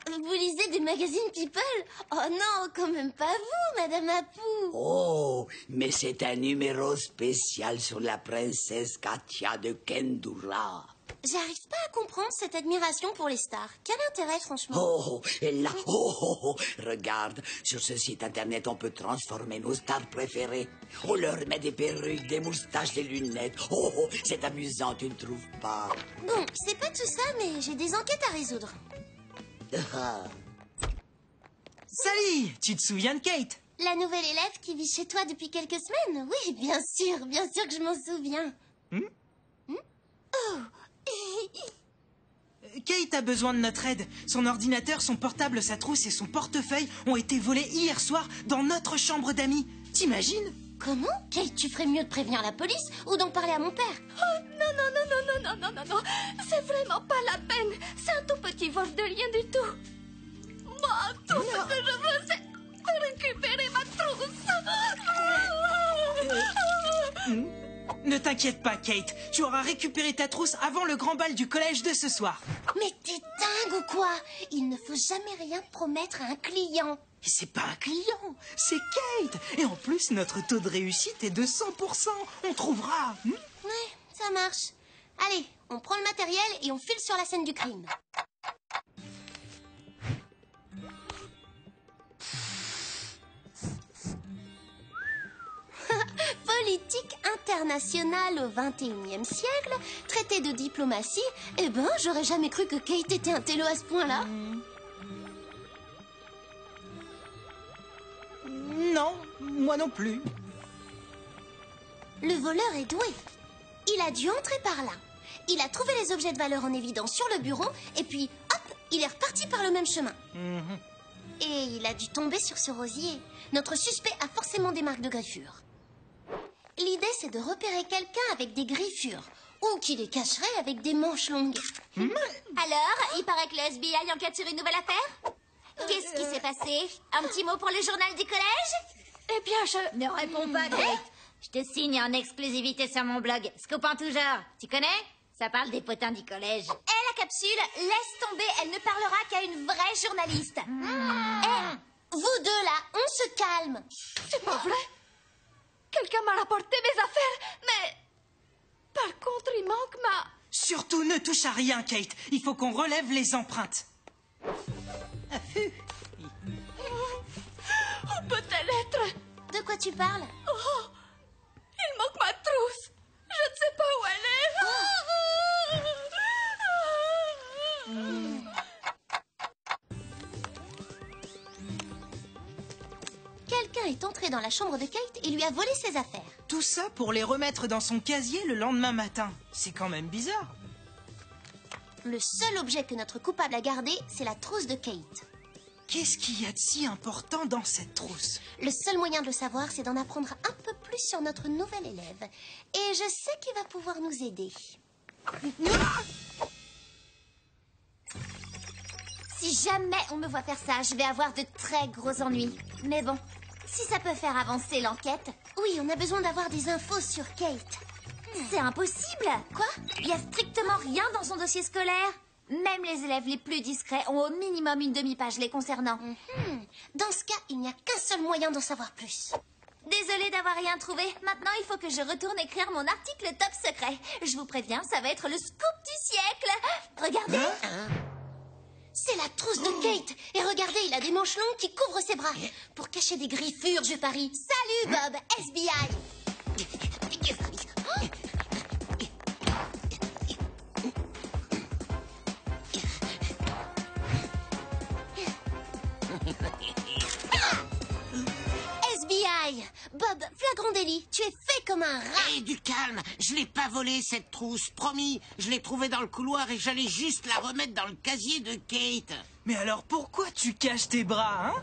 Vous lisez des magazines People? Oh non, quand même pas vous, Madame Apou. Oh, mais c'est un numéro spécial sur la princesse Katia de Kendura. J'arrive pas à comprendre cette admiration pour les stars. Quel intérêt, franchement? Oh, et là, regarde, sur ce site internet, on peut transformer nos stars préférées. On leur met des perruques, des moustaches, des lunettes. Oh, c'est amusant, tu ne trouves pas? Bon, c'est pas tout ça, mais j'ai des enquêtes à résoudre. Salut, tu te souviens de Kate? La nouvelle élève qui vit chez toi depuis quelques semaines? Oui, bien sûr que je m'en souviens. Oh. Kate a besoin de notre aide. Son ordinateur, son portable, sa trousse et son portefeuille ont été volés hier soir dans notre chambre d'amis. T'imagines? Comment? Kate, tu ferais mieux de prévenir la police ou d'en parler à mon père. Oh, non. C'est vraiment pas la peine. C'est un tout petit vol de rien du tout. Moi, tout ce que je veux, c'est récupérer ma trousse. Ne t'inquiète pas, Kate. Tu auras récupéré ta trousse avant le grand bal du collège de ce soir. Mais t'es dingue ou quoi? Il ne faut jamais rien promettre à un client. Et c'est pas un client, c'est Kate. Et en plus, notre taux de réussite est de 100%. On trouvera. Ouais, ça marche. Allez, on prend le matériel et on file sur la scène du crime. Politique internationale au XXIe siècle, traité de diplomatie. Eh ben, j'aurais jamais cru que Kate était un télo à ce point-là. Non, moi non plus. Le voleur est doué. Il a dû entrer par là. Il a trouvé les objets de valeur en évidence sur le bureau et puis, hop, il est reparti par le même chemin. Et il a dû tomber sur ce rosier. Notre suspect a forcément des marques de griffures. L'idée, c'est de repérer quelqu'un avec des griffures ou qui les cacherait avec des manches longues. Alors, il paraît que le FBI enquête sur une nouvelle affaire? Qu'est-ce qui s'est passé? Un petit mot pour le journal du collège? Eh bien, je... Ne réponds pas, Kate. Je te signe en exclusivité sur mon blog, Scoop en tout genre. Tu connais? Ça parle des potins du collège. La capsule, laisse tomber, elle ne parlera qu'à une vraie journaliste. Vous deux, là, on se calme. C'est pas vrai? Quelqu'un m'a rapporté mes affaires, mais... Par contre, il manque ma... Surtout, ne touche à rien, Kate. Il faut qu'on relève les empreintes. Où peut-elle être? De quoi tu parles? Oh, il manque ma trousse. Je ne sais pas où elle est. Quelqu'un est entré dans la chambre de Kate et lui a volé ses affaires. Tout ça pour les remettre dans son casier le lendemain matin. C'est quand même bizarre. Le seul objet que notre coupable a gardé, c'est la trousse de Kate. Qu'est-ce qu'il y a de si important dans cette trousse? Le seul moyen de le savoir, c'est d'en apprendre un peu plus sur notre nouvelle élève. Et je sais qu'il va pouvoir nous aider. Si jamais on me voit faire ça, je vais avoir de très gros ennuis. Mais bon, si ça peut faire avancer l'enquête... Oui, on a besoin d'avoir des infos sur Kate. C'est impossible. Quoi? Il n'y a strictement rien dans son dossier scolaire. Même les élèves les plus discrets ont au minimum une demi-page les concernant. Dans ce cas, il n'y a qu'un seul moyen d'en savoir plus. Désolée d'avoir rien trouvé. Maintenant, il faut que je retourne écrire mon article top secret. Je vous préviens, ça va être le scoop du siècle. Regardez. C'est la trousse de Kate. Et regardez, il a des manches longues qui couvrent ses bras. Pour cacher des griffures, je parie. Salut, Bob, SBI. SBI. Bob, flagrant délit, tu es fait comme un rat. Et du calme, je l'ai pas volée cette trousse, promis. Je l'ai trouvée dans le couloir et j'allais juste la remettre dans le casier de Kate. Mais alors pourquoi tu caches tes bras, hein?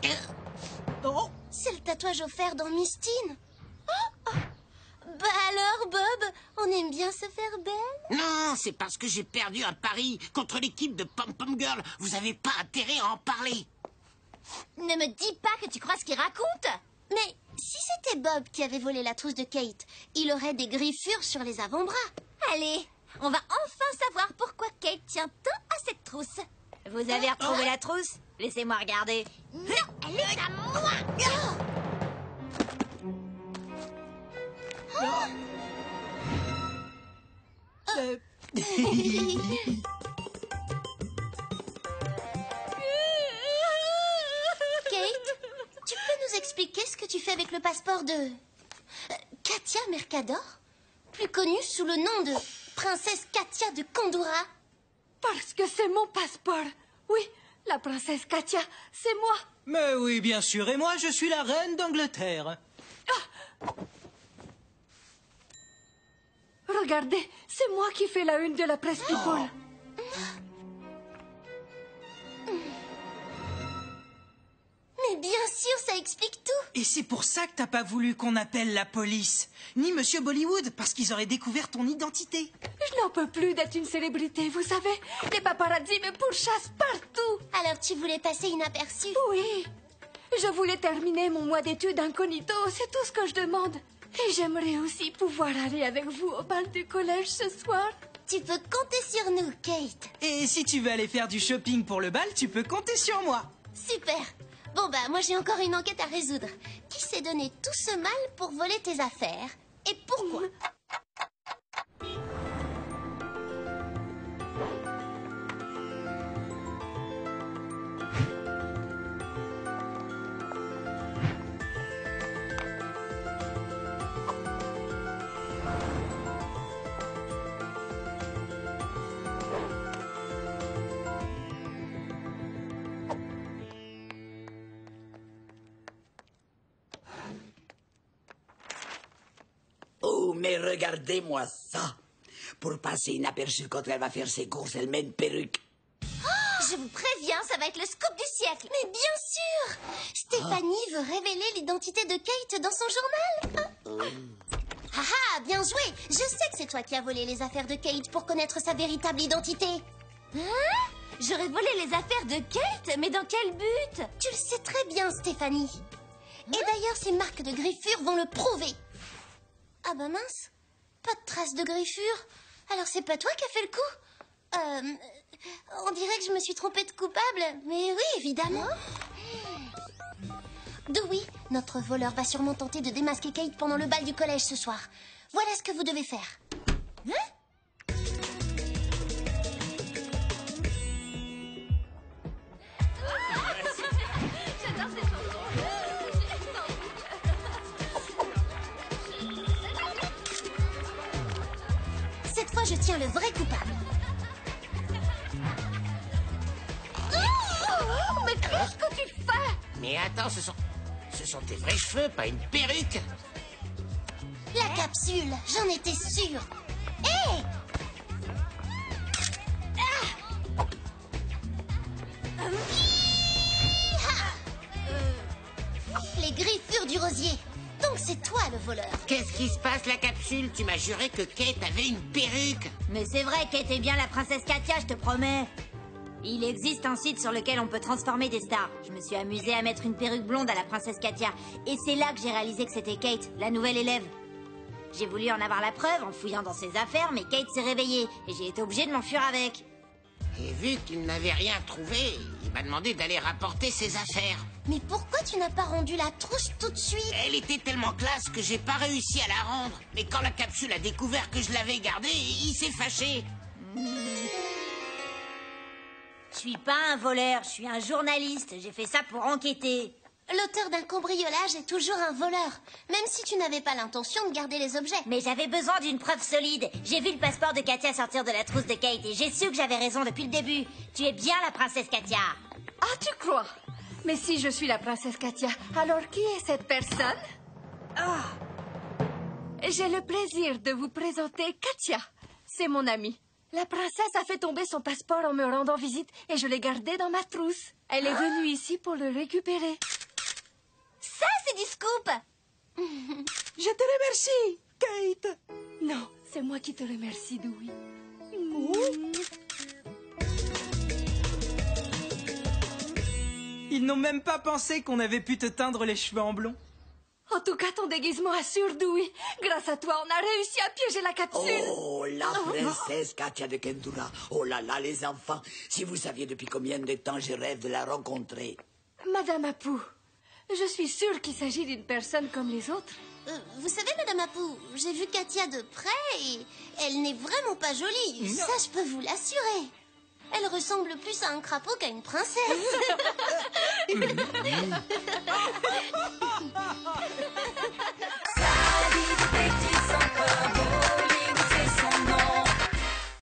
Oh! C'est le tatouage offert dans Mistine. Bah alors, Bob, on aime bien se faire belle. Non, c'est parce que j'ai perdu un pari contre l'équipe de Pom Pom Girl. Vous avez pas intérêt à en parler. Ne me dis pas que tu crois ce qu'il raconte. Mais si c'était Bob qui avait volé la trousse de Kate, il aurait des griffures sur les avant-bras. Allez, On va enfin savoir pourquoi Kate tient tant à cette trousse. Vous avez retrouvé la trousse? Laissez-moi regarder. Non, elle est à moi. Kate, tu peux nous expliquer ce que tu fais avec le passeport de Katia Mercador, plus connue sous le nom de Princesse Katia de Kandora? Parce que c'est mon passeport. Oui, la princesse Katia, c'est moi. Mais oui, bien sûr, et moi, je suis la reine d'Angleterre. Regardez, c'est moi qui fais la une de la presse People. Mais bien sûr, ça explique tout. Et c'est pour ça que t'as pas voulu qu'on appelle la police, ni Monsieur Bollywood, parce qu'ils auraient découvert ton identité. Je n'en peux plus d'être une célébrité, vous savez. Les paparazzis me pourchassent partout. Alors tu voulais passer inaperçu? Oui, je voulais terminer mon mois d'études incognito, c'est tout ce que je demande. Et j'aimerais aussi pouvoir aller avec vous au bal du collège ce soir. Tu peux compter sur nous, Kate. Et si tu veux aller faire du shopping pour le bal, tu peux compter sur moi. Super. Bon bah, moi j'ai encore une enquête à résoudre. Qui s'est donné tout ce mal pour voler tes affaires? Et pourquoi? Oh, mais regardez-moi ça. Pour passer inaperçu quand elle va faire ses courses, elle met une perruque. Je vous préviens, ça va être le scoop du siècle. Mais bien sûr, Stéphanie veut révéler l'identité de Kate dans son journal. Ah ah, bien joué. Je sais que c'est toi qui as volé les affaires de Kate pour connaître sa véritable identité. Hein? J'aurais volé les affaires de Kate? Mais dans quel but? Tu le sais très bien, Stéphanie. Et d'ailleurs, ces marques de griffures vont le prouver. Ah bah mince, pas de traces de griffures. Alors c'est pas toi qui as fait le coup? On dirait que je me suis trompée de coupable. Mais oui, évidemment. Dewey, notre voleur va sûrement tenter de démasquer Kate pendant le bal du collège ce soir. Voilà ce que vous devez faire. Hein? J'adore cette chanson. Cette fois, je tiens le vrai coupable. Oh, mais qu'est-ce que tu fais? Mais attends, ce sont tes vrais cheveux, pas une perruque. La capsule, j'en étais sûre. Hé! Les griffures du rosier. Donc c'est toi le voleur. Qu'est-ce qui se passe, la capsule? Tu m'as juré que Kate avait une perruque. Mais c'est vrai Kate est bien la princesse Katia, je te promets. Il existe un site sur lequel on peut transformer des stars. Je me suis amusée à mettre une perruque blonde à la princesse Katia. Et c'est là que j'ai réalisé que c'était Kate, la nouvelle élève. J'ai voulu en avoir la preuve en fouillant dans ses affaires, mais Kate s'est réveillée. Et j'ai été obligée de m'enfuir avec. Et vu qu'il n'avait rien trouvé, il m'a demandé d'aller rapporter ses affaires. Mais pourquoi tu n'as pas rendu la trousse tout de suite? Elle était tellement classe que j'ai pas réussi à la rendre. Mais quand la capsule a découvert que je l'avais gardée, il s'est fâché. Je suis pas un voleur, je suis un journaliste. J'ai fait ça pour enquêter. L'auteur d'un cambriolage est toujours un voleur, même si tu n'avais pas l'intention de garder les objets. Mais j'avais besoin d'une preuve solide. J'ai vu le passeport de Katia sortir de la trousse de Kate et j'ai su que j'avais raison depuis le début. Tu es bien la princesse Katia. Ah, tu crois? Mais si je suis la princesse Katia, alors qui est cette personne? J'ai le plaisir de vous présenter Katia. C'est mon amie. La princesse a fait tomber son passeport en me rendant visite et je l'ai gardé dans ma trousse. Elle est venue ici pour le récupérer. Ça, c'est du scoop. Je te remercie, Kate. Non, c'est moi qui te remercie, Dewey. Ils n'ont même pas pensé qu'on avait pu te teindre les cheveux en blond. En tout cas, ton déguisement assure, Dewey. Grâce à toi, on a réussi à piéger la capsule. Oh, la princesse Katia de Kendura. Oh là là, les enfants, si vous saviez depuis combien de temps je rêve de la rencontrer. Madame Apu, je suis sûre qu'il s'agit d'une personne comme les autres. Vous savez, Madame Apu, j'ai vu Katia de près et elle n'est vraiment pas jolie. Ça, je peux vous l'assurer. Elle ressemble plus à un crapaud qu'à une princesse.